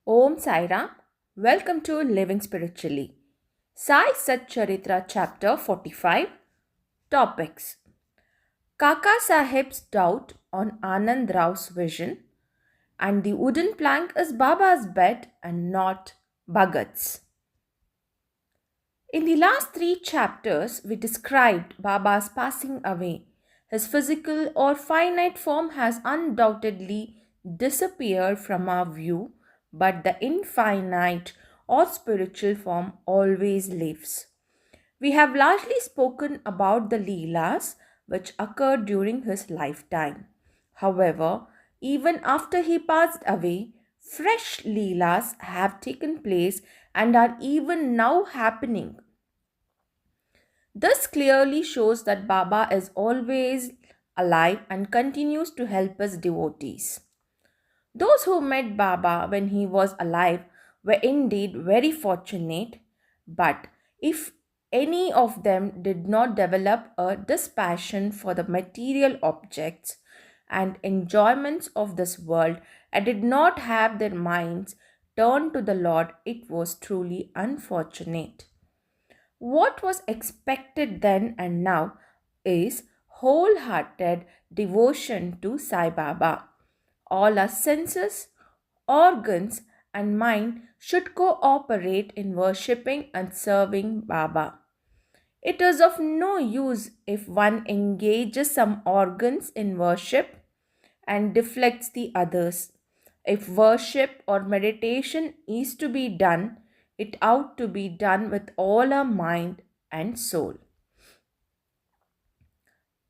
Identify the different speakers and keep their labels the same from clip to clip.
Speaker 1: Om Sai Ram. Welcome to Living Spiritually. Sai Satcharitra Chapter 45. Topics: Kaka Sahib's doubt on Anand Rao's vision, and the wooden plank is Baba's bed and not Bhagat's. In the last three chapters, we described Baba's passing away. His physical or finite form has undoubtedly disappeared from our view, but the infinite or spiritual form always lives. We have largely spoken about the Leelas which occurred during his lifetime. However, even after he passed away, fresh Leelas have taken place and are even now happening. This clearly shows that Baba is always alive and continues to help us devotees. Those who met Baba when he was alive were indeed very fortunate, but if any of them did not develop a dispassion for the material objects and enjoyments of this world and did not have their minds turned to the Lord, it was truly unfortunate. What was expected then and now is wholehearted devotion to Sai Baba. All our senses, organs, and mind should cooperate in worshipping and serving Baba. It is of no use if one engages some organs in worship and deflects the others. If worship or meditation is to be done, it ought to be done with all our mind and soul.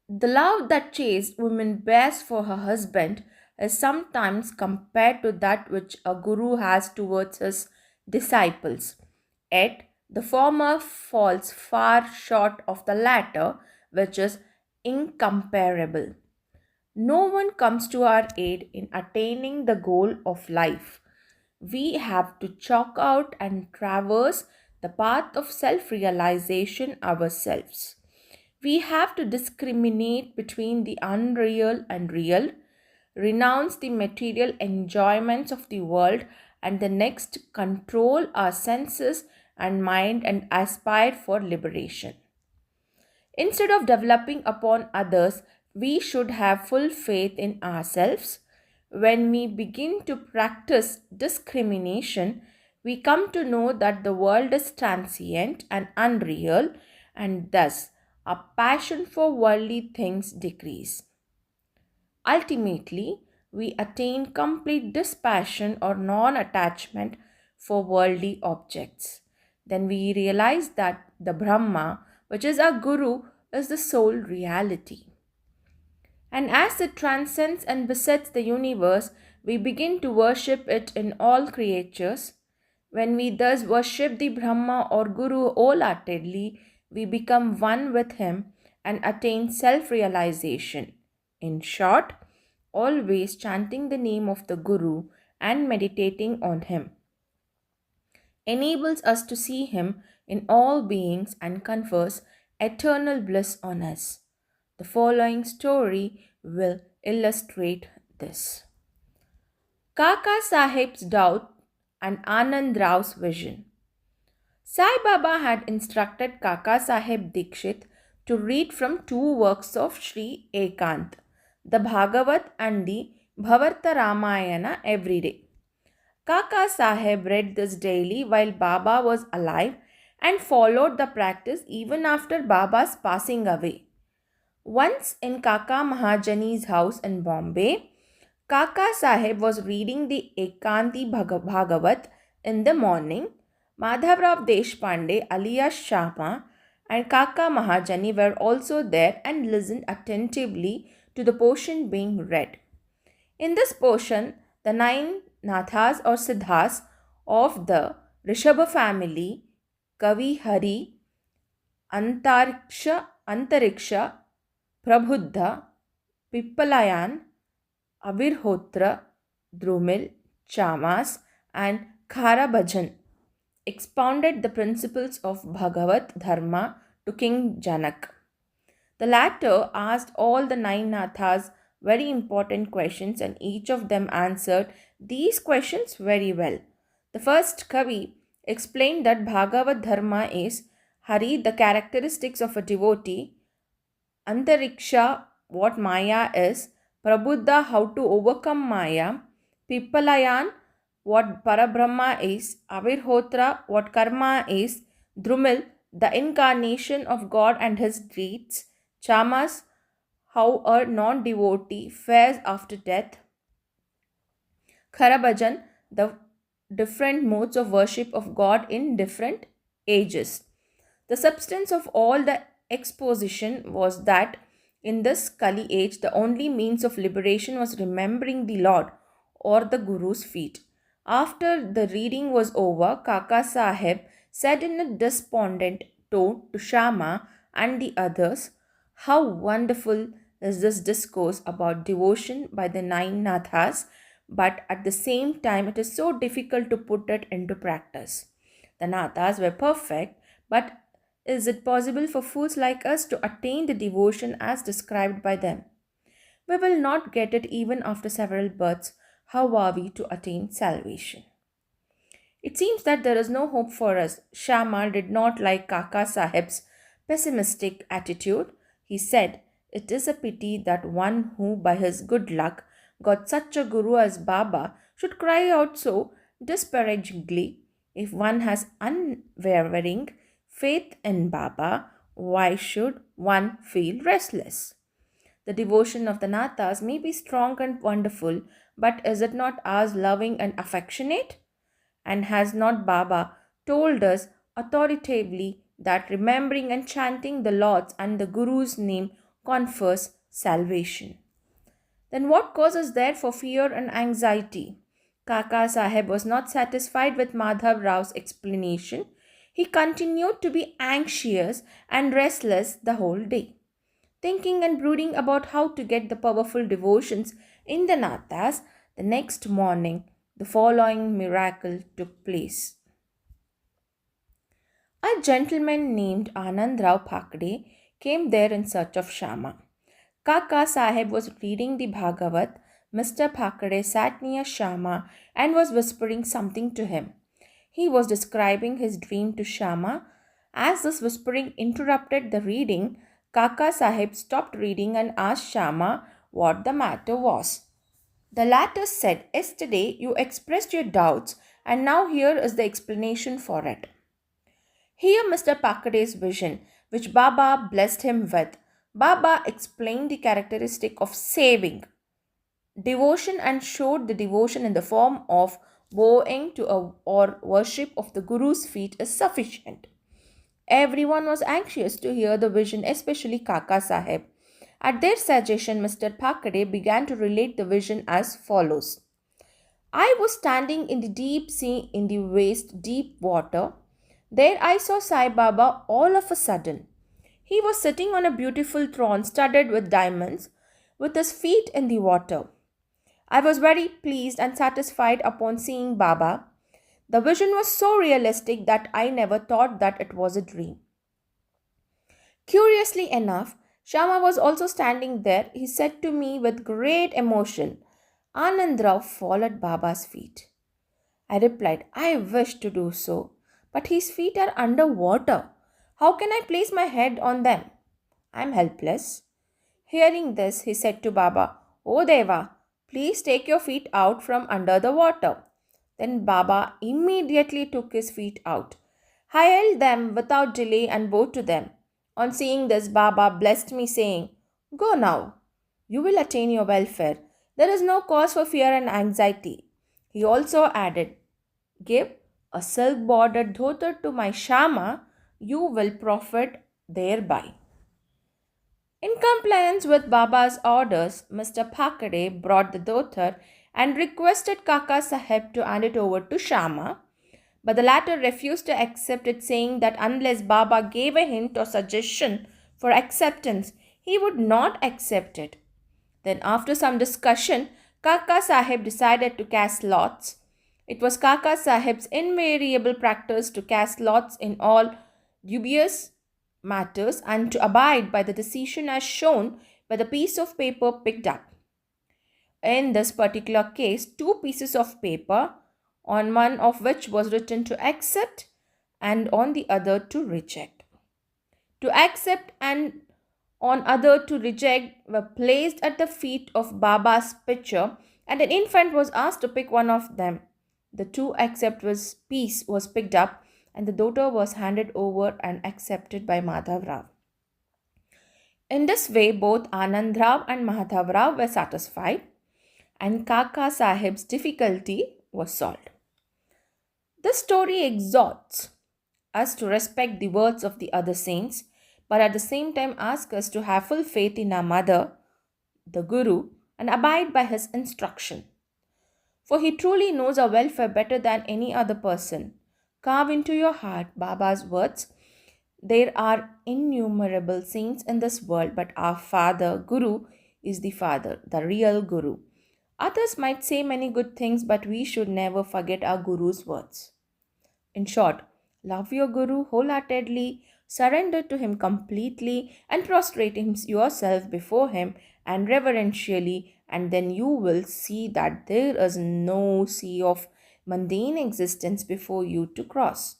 Speaker 1: The love that chaste woman bears for her husband is sometimes compared to that which a guru has towards his disciples. Yet, the former falls far short of the latter, which is incomparable. No one comes to our aid in attaining the goal of life. We have to chalk out and traverse the path of self realization ourselves. We have to discriminate between the unreal and real, renounce the material enjoyments of the world, and the next control our senses and mind and aspire for liberation. Instead of developing upon others, we should have full faith in ourselves. When we begin to practice discrimination, we come to know that the world is transient and unreal, and thus our passion for worldly things decrease. Ultimately, we attain complete dispassion or non attachment for worldly objects. Then we realize that the Brahma, which is our Guru, is the sole reality. And as it transcends and besets the universe, we begin to worship it in all creatures. When we thus worship the Brahma or Guru wholeheartedly, we become one with him and attain self realization. In short, always chanting the name of the Guru and meditating on him enables us to see him in all beings and confers eternal bliss on us. The following story will illustrate this. Kaka Sahib's doubt and Anand Rao's vision. Sai Baba had instructed Kaka Sahib Dikshit to read from two works of Sri Ekant, the Bhagavat and the Bhavarta Ramayana every day. Kaka Sahib read this daily while Baba was alive and followed the practice even after Baba's passing away. Once in Kaka Mahajani's house in Bombay, Kaka Sahib was reading the Ekanti Bhagavat in the morning. Madhavrao Deshpande alias Shama and Kaka Mahajani were also there and listened attentively to the portion being read. In this portion, the nine Nathas or Siddhas of the Rishabha family, Kavi Hari, Antariksha, Prabhuddha, Pippalayan, Avirhotra, Drumil, Chamas, and Khara Bhajan expounded the principles of Bhagavat Dharma to King Janak. The latter asked all the nine Nathas very important questions, and each of them answered these questions very well. The first Kavi explained that Bhagavad Dharma is Hari, the characteristics of a devotee, Antariksha, what Maya is, Prabuddha, how to overcome Maya, Pippalayan, what Parabrahma is, Avirhotra, what Karma is, Drumil, the incarnation of God and his deeds, Chamas, how a non devotee fares after death, Kharabajan, the different modes of worship of God in different ages. The substance of all the exposition was that in this Kali age, the only means of liberation was remembering the Lord or the Guru's feet. After the reading was over, Kaka Sahib said in a despondent tone to Shama and the others, "How wonderful is this discourse about devotion by the nine Nathas, but at the same time, it is so difficult to put it into practice. The Nathas were perfect, but is it possible for fools like us to attain the devotion as described by them? We will not get it even after several births. How are we to attain salvation?" It seems that there is no hope for us. Shama did not like Kaka Sahib's pessimistic attitude. He said, "It is a pity that one who, by his good luck, got such a guru as Baba should cry out so disparagingly. If one has unwavering faith in Baba, why should one feel restless? The devotion of the Nathas may be strong and wonderful, but is it not ours loving and affectionate? And has not Baba told us authoritatively that remembering and chanting the Lord's and the Guru's name confers salvation? Then what cause is there for fear and anxiety?" Kaka Sahib was not satisfied with Madhav Rao's explanation. He continued to be anxious and restless the whole day, thinking and brooding about how to get the powerful devotions in the Nathas. The next morning, the following miracle took place. A gentleman named Anand Rao Phakde came there in search of Shama. Kaka Sahib was reading the Bhagavat. Mr. Phakde sat near Shama and was whispering something to him. He was describing his dream to Shama. As this whispering interrupted the reading, Kaka Sahib stopped reading and asked Shama what the matter was. The latter said, "Yesterday you expressed your doubts, and now here is the explanation for it." Here Mr. Pakkade's vision, which Baba blessed him with. Baba explained the characteristic of saving devotion and showed the devotion in the form of bowing to or worship of the Guru's feet is sufficient. Everyone was anxious to hear the vision, especially Kaka Sahib. At their suggestion, Mr. Phakade began to relate the vision as follows. "I was standing in the deep sea in the waist deep water. There I saw Sai Baba all of a sudden. He was sitting on a beautiful throne studded with diamonds, with his feet in the water. I was very pleased and satisfied upon seeing Baba. The vision was so realistic that I never thought that it was a dream." Curiously enough, Shama was also standing there. He said to me with great emotion, "Anand Rao fall at Baba's feet." I replied, "I wish to do so, but his feet are under water. How can I place my head on them? I am helpless." Hearing this, he said to Baba, "O Deva, please take your feet out from under the water." Then Baba immediately took his feet out. I held them without delay and bowed to them. On seeing this, Baba blessed me, saying, "Go now. You will attain your welfare. There is no cause for fear and anxiety." He also added, "Give a silk bordered dhotar to my Shama. You will profit thereby." In compliance with Baba's orders, Mr. Phakade brought the dhotar and requested Kaka Sahib to hand it over to Shama, but the latter refused to accept it, saying that unless Baba gave a hint or suggestion for acceptance, he would not accept it. Then, after some discussion, Kaka Sahib decided to cast lots. It was Kaka Sahib's invariable practice to cast lots in all dubious matters and to abide by the decision as shown by the piece of paper picked up. In this particular case, two pieces of paper, on one of which was written to accept and on the other to reject. To accept and on other to reject were placed at the feet of Baba's picture, and an infant was asked to pick one of them. The to accept was piece was picked up, and the daughter was handed over and accepted by Madhav Rao. In this way, both Anand Rao and Madhav Rao were satisfied, and Kaka Sahib's difficulty was solved. This story exhorts us to respect the words of the other saints, but at the same time asks us to have full faith in our mother, the Guru, and abide by his instruction. For he truly knows our welfare better than any other person. Carve into your heart Baba's words. There are innumerable saints in this world, but our Father, Guru, is the Father, the real Guru. Others might say many good things, but we should never forget our Guru's words. In short, love your Guru wholeheartedly, surrender to him completely, and prostrate yourself before him and reverentially, and then you will see that there is no sea of mundane existence before you to cross,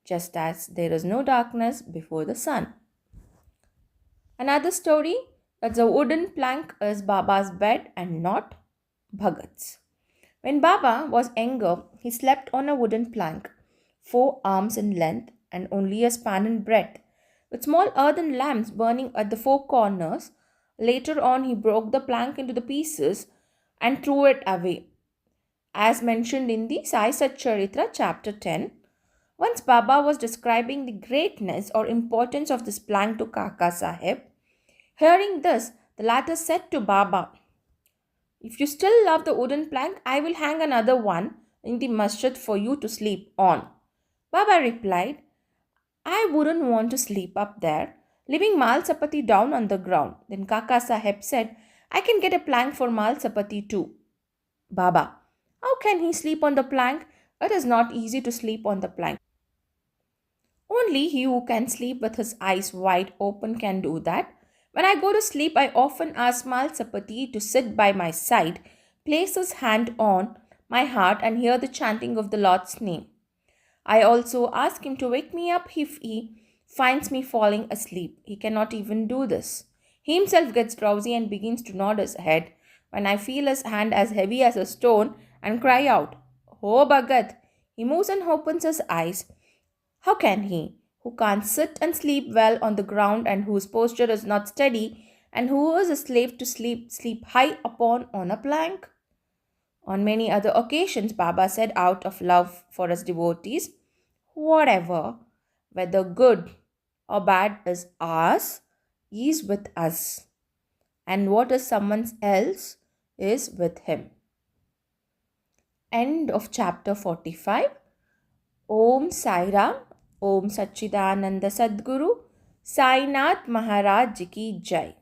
Speaker 1: just as there is no darkness before the sun. Another story that the wooden plank is Baba's bed and not Bhagat's. When Baba was younger, he slept on a wooden plank, 4 arms in length and only a span in breadth, with small earthen lamps burning at the 4 corners. Later on, he broke the plank into the pieces and threw it away, as mentioned in the Sai Satcharitra Chapter 10. Once Baba was describing the greatness or importance of this plank to Kaka Sahib. Hearing this, the latter said to Baba, "If you still love the wooden plank, I will hang another one in the masjid for you to sleep on." Baba replied, "I wouldn't want to sleep up there, leaving Mal Sapati down on the ground." Then Kaka Sahib said, "I can get a plank for Mal Sapati too." Baba, "How can he sleep on the plank? It is not easy to sleep on the plank. Only he who can sleep with his eyes wide open can do that. When I go to sleep, I often ask Mal Sapati to sit by my side, place his hand on my heart, and hear the chanting of the Lord's name. I also ask him to wake me up if he finds me falling asleep. He cannot even do this. He himself gets drowsy and begins to nod his head when I feel his hand as heavy as a stone and cry out, 'Oh Bhagat!' He moves and opens his eyes. How can he, who can't sit and sleep well on the ground and whose posture is not steady and who is a slave to sleep high upon on a plank?" On many other occasions, Baba said out of love for his devotees, "Whatever, whether good or bad, is ours, is with us, and what is someone else is with him." End of chapter 45. Om Sai Ram, Om Satchidananda Sadguru, Sainath Maharaj Ki Jai.